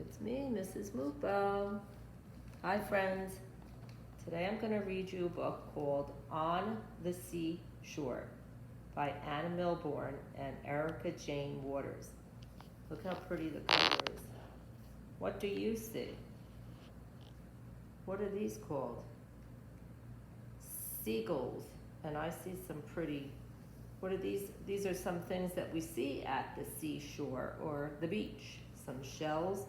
It's me, Mrs. Mupo. Hi, friends. Today I'm going to read you a book called On the Seashore by Anna Milbourne and Erica Jane Waters. Look how pretty the cover is. What do you see? What are these called? Seagulls. And I see some pretty, what are these? These are some things that we see at the seashore or the beach. Some shells.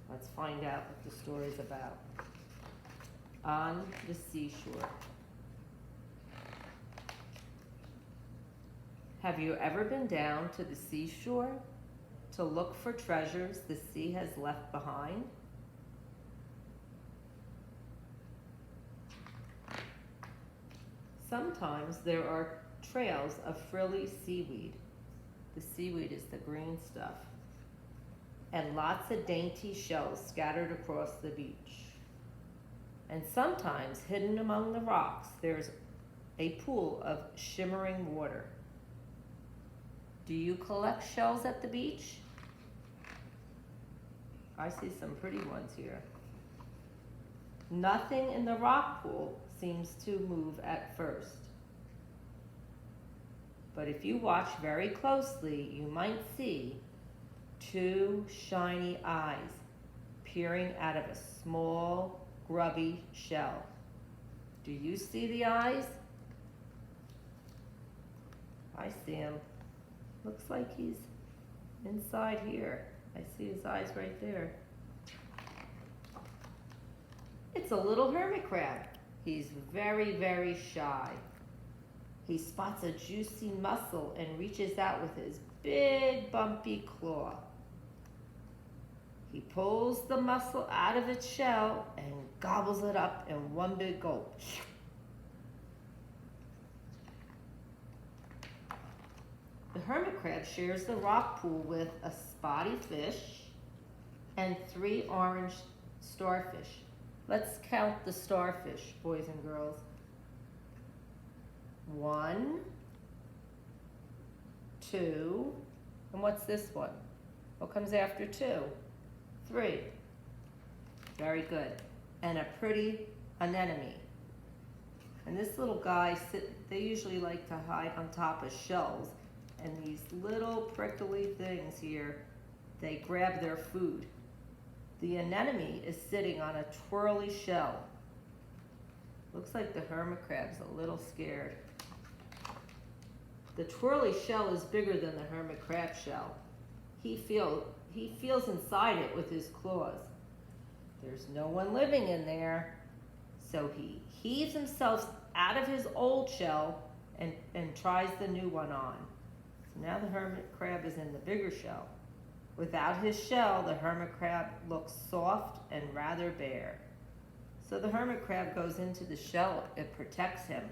Let's find out what the story is about. On the Seashore. Have you ever been down to the seashore to look for treasures the sea has left behind? Sometimes there are trails of frilly seaweed. The seaweed is the green stuff. And lots of dainty shells scattered across the beach. And sometimes, hidden among the rocks, there's a pool of shimmering water. Do you collect shells at the beach? I see some pretty ones here. Nothing in the rock pool seems to move at first. But if you watch very closely, you might see two shiny eyes peering out of a small, grubby shell. Do you see the eyes? I see him. Looks like he's inside here. I see his eyes right there. It's a little hermit crab. He's very, very shy. He spots a juicy mussel and reaches out with his big, bumpy claw. He pulls the mussel out of its shell and gobbles it up in one big gulp. The hermit crab shares the rock pool with a spotty fish and 3 orange starfish. Let's count the starfish, boys and girls. 1, 2, and what's this one? What comes after 2? 3. Very good. And a pretty anemone. And this little guy, they usually like to hide on top of shells. And these little prickly things here, they grab their food. The anemone is sitting on a twirly shell. Looks like the hermit crab's a little scared. The twirly shell is bigger than the hermit crab shell. He feels inside it with his claws. There's no one living in there, so he heaves himself out of his old shell and tries the new one on. So now the hermit crab is in the bigger shell. Without his shell, the hermit crab looks soft and rather bare. So the hermit crab goes into the shell. It protects him.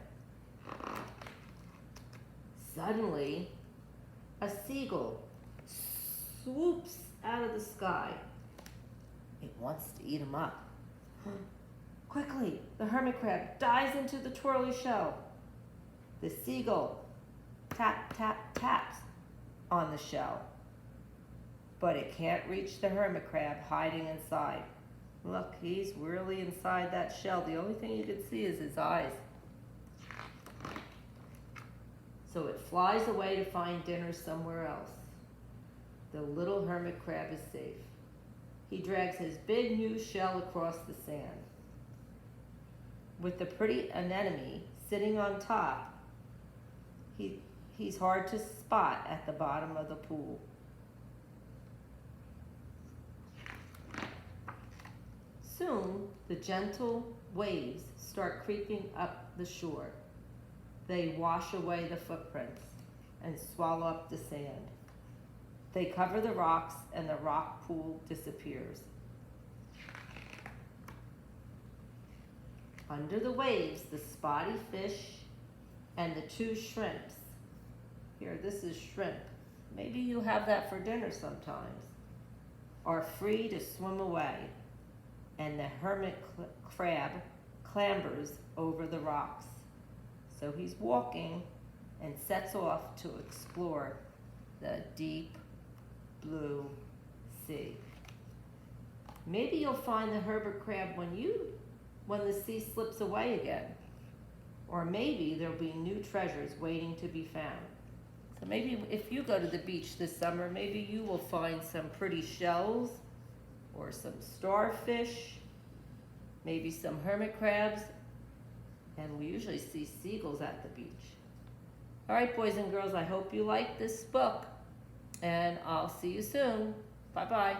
Suddenly, a seagull swoops out of the sky. It wants to eat him up. Quickly, the hermit crab dives into the twirly shell. The seagull tap, tap, taps on the shell. But it can't reach the hermit crab hiding inside. Look, he's really inside that shell. The only thing you can see is his eyes. So it flies away to find dinner somewhere else. The little hermit crab is safe. He drags his big new shell across the sand. With the pretty anemone sitting on top, he's hard to spot at the bottom of the pool. Soon, the gentle waves start creeping up the shore. They wash away the footprints and swallow up the sand. They cover the rocks and the rock pool disappears. Under the waves, the spotty fish and the 2 shrimps. Here, this is shrimp. Maybe you have that for dinner sometimes. Are free to swim away. And the hermit crab clambers over the rocks. So he's walking and sets off to explore the deep blue sea. Maybe you'll find the hermit crab when the sea slips away again. Or maybe there'll be new treasures waiting to be found. So maybe if you go to the beach this summer, maybe you will find some pretty shells or some starfish, maybe some hermit crabs, and we usually see seagulls at the beach. All right, boys and girls, I hope you like this book, and I'll see you soon. Bye-bye.